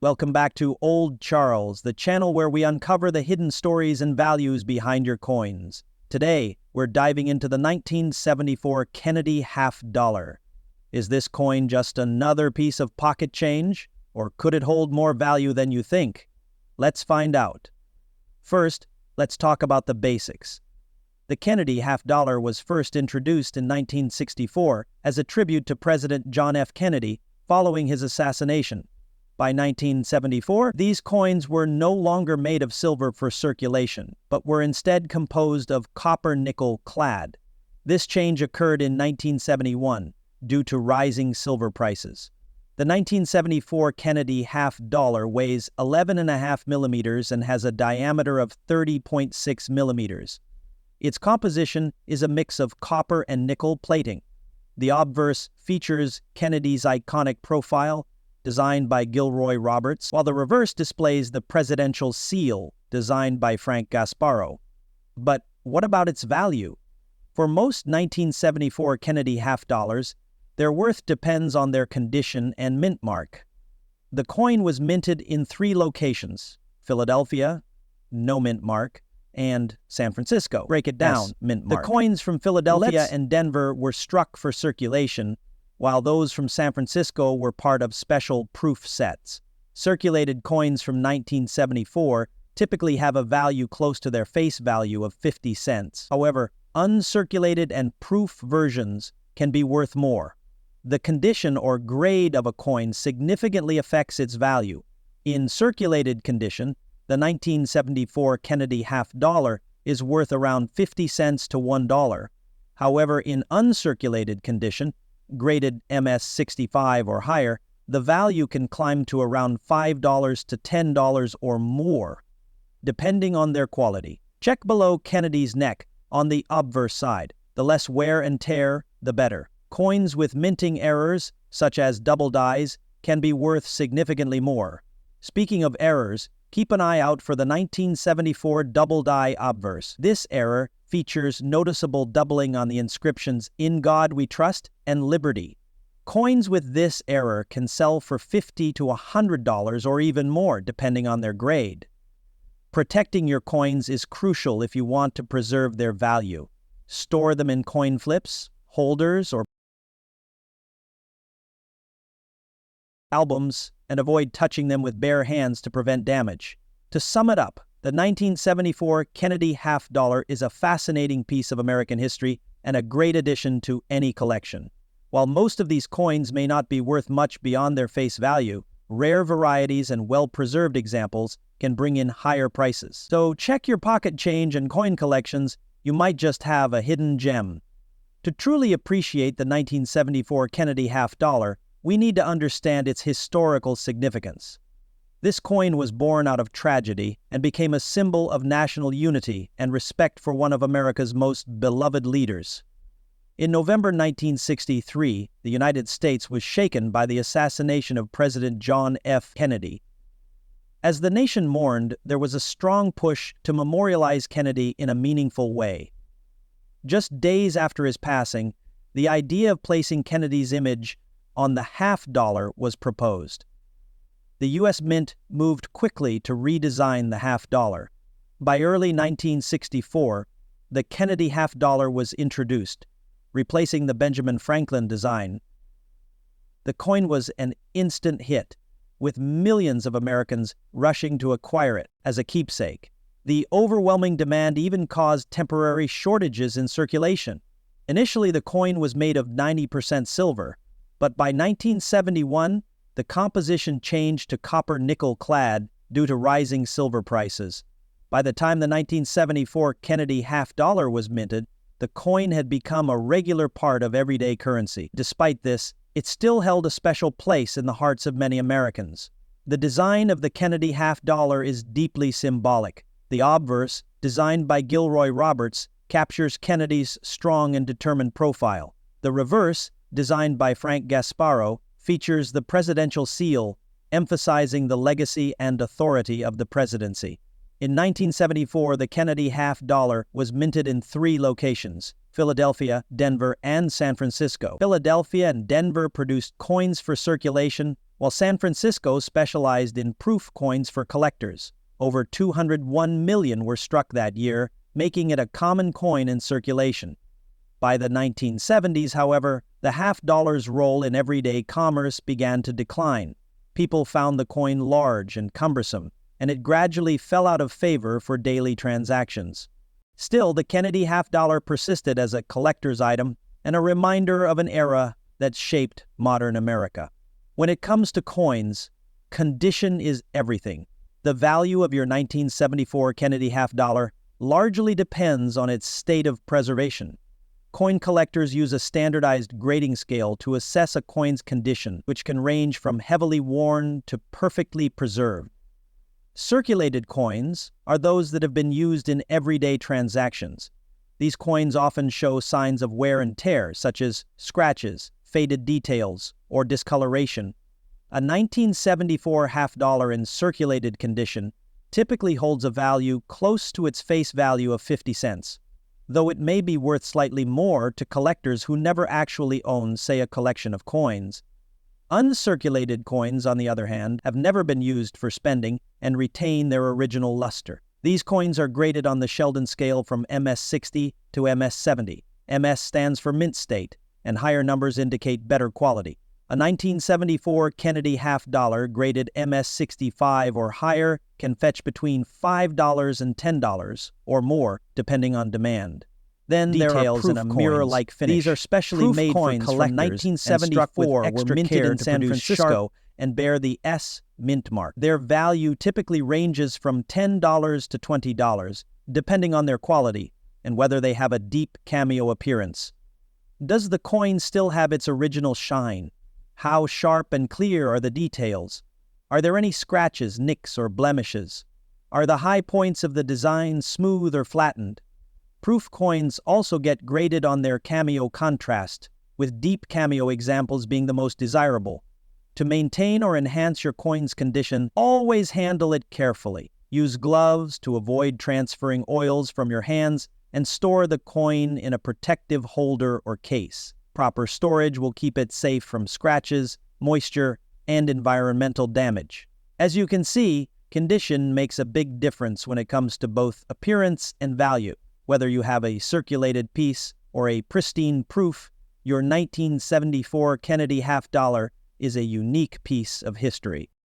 Welcome back to Old Charles, the channel where we uncover the hidden stories and values behind your coins. Today, we're diving into the 1974 Kennedy half dollar. Is this coin just another piece of pocket change, or could it hold more value than you think? Let's find out. First, let's talk about the basics. The Kennedy half dollar was first introduced in 1964 as a tribute to President John F. Kennedy following his assassination. By 1974, these coins were no longer made of silver for circulation, but were instead composed of copper-nickel clad. This change occurred in 1971 due to rising silver prices. The 1974 Kennedy half dollar weighs 11.5 millimeters and has a diameter of 30.6 millimeters. Its composition is a mix of copper and nickel plating. The obverse features Kennedy's iconic profile, designed by Gilroy Roberts, while the reverse displays the presidential seal, designed by Frank Gasparro. But what about its value? For most 1974 Kennedy half dollars, their worth depends on their condition and mint mark. The coin was minted in 3 locations: Philadelphia, no mint mark, and San Francisco. Break it down, yes, mint mark. The coins from Philadelphia and Denver were struck for circulation, while those from San Francisco were part of special proof sets. Circulated coins from 1974 typically have a value close to their face value of 50 cents. However, uncirculated and proof versions can be worth more. The condition or grade of a coin significantly affects its value. In circulated condition, the 1974 Kennedy half dollar is worth around 50 cents to $1. However, in uncirculated condition, graded MS-65 or higher, the value can climb to around $5 to $10 or more, depending on their quality. Check below Kennedy's neck on the obverse side. The less wear and tear, the better. Coins with minting errors, such as double dies, can be worth significantly more. Speaking of errors, keep an eye out for the 1974 double die obverse. This error features noticeable doubling on the inscriptions "In God We Trust" and "Liberty." Coins with this error can sell for $50 to $100 or even more, depending on their grade. Protecting your coins is crucial if you want to preserve their value. Store them in coin flips, holders, or albums, and avoid touching them with bare hands to prevent damage. To sum it up, the 1974 Kennedy half dollar is a fascinating piece of American history and a great addition to any collection. While most of these coins may not be worth much beyond their face value, rare varieties and well-preserved examples can bring in higher prices. So check your pocket change and coin collections. You might just have a hidden gem. To truly appreciate the 1974 Kennedy half dollar, we need to understand its historical significance. This coin was born out of tragedy and became a symbol of national unity and respect for one of America's most beloved leaders. In November 1963, the United States was shaken by the assassination of President John F. Kennedy. As the nation mourned, there was a strong push to memorialize Kennedy in a meaningful way. Just days after his passing, the idea of placing Kennedy's image on the half dollar was proposed. The U.S. Mint moved quickly to redesign the half dollar. By early 1964, the Kennedy half dollar was introduced, replacing the Benjamin Franklin design. The coin was an instant hit, with millions of Americans rushing to acquire it as a keepsake. The overwhelming demand even caused temporary shortages in circulation. Initially, the coin was made of 90% silver, but by 1971, the composition changed to copper-nickel clad due to rising silver prices. By the time the 1974 Kennedy half dollar was minted, the coin had become a regular part of everyday currency. Despite this, it still held a special place in the hearts of many Americans. The design of the Kennedy half dollar is deeply symbolic. The obverse, designed by Gilroy Roberts, captures Kennedy's strong and determined profile. The reverse, designed by Frank Gasparro, features the presidential seal, emphasizing the legacy and authority of the presidency. In 1974, the Kennedy half dollar was minted in 3 locations: Philadelphia, Denver, and San Francisco. Philadelphia and Denver produced coins for circulation, while San Francisco specialized in proof coins for collectors. Over 201 million were struck that year, making it a common coin in circulation. By the 1970s, however, the half-dollar's role in everyday commerce began to decline. People found the coin large and cumbersome, and it gradually fell out of favor for daily transactions. Still, the Kennedy half-dollar persisted as a collector's item and a reminder of an era that shaped modern America. When it comes to coins, condition is everything. The value of your 1974 Kennedy half-dollar largely depends on its state of preservation. Coin collectors use a standardized grading scale to assess a coin's condition, which can range from heavily worn to perfectly preserved. Circulated coins are those that have been used in everyday transactions. These coins often show signs of wear and tear, such as scratches, faded details, or discoloration. A 1974 half-dollar in circulated condition typically holds a value close to its face value of 50 cents. Though it may be worth slightly more to collectors who never actually own, say, a collection of coins. Uncirculated coins, on the other hand, have never been used for spending and retain their original luster. These coins are graded on the Sheldon scale from MS-60 to MS-70. MS stands for mint state, and higher numbers indicate better quality. A 1974 Kennedy half-dollar graded MS-65 or higher can fetch between $5 and $10 or more, depending on demand. Then there are proof coins. Mirror-like finish. These are specially made for collectors, from 1974 were minted in San Francisco and bear the S mint mark. Their value typically ranges from $10 to $20, depending on their quality and whether they have a deep cameo appearance. Does the coin still have its original shine? How sharp and clear are the details? Are there any scratches, nicks, or blemishes? Are the high points of the design smooth or flattened? Proof coins also get graded on their cameo contrast, with deep cameo examples being the most desirable. To maintain or enhance your coin's condition, always handle it carefully. Use gloves to avoid transferring oils from your hands, and store the coin in a protective holder or case. Proper storage will keep it safe from scratches, moisture, and environmental damage. As you can see, condition makes a big difference when it comes to both appearance and value. Whether you have a circulated piece or a pristine proof, your 1974 Kennedy half-dollar is a unique piece of history.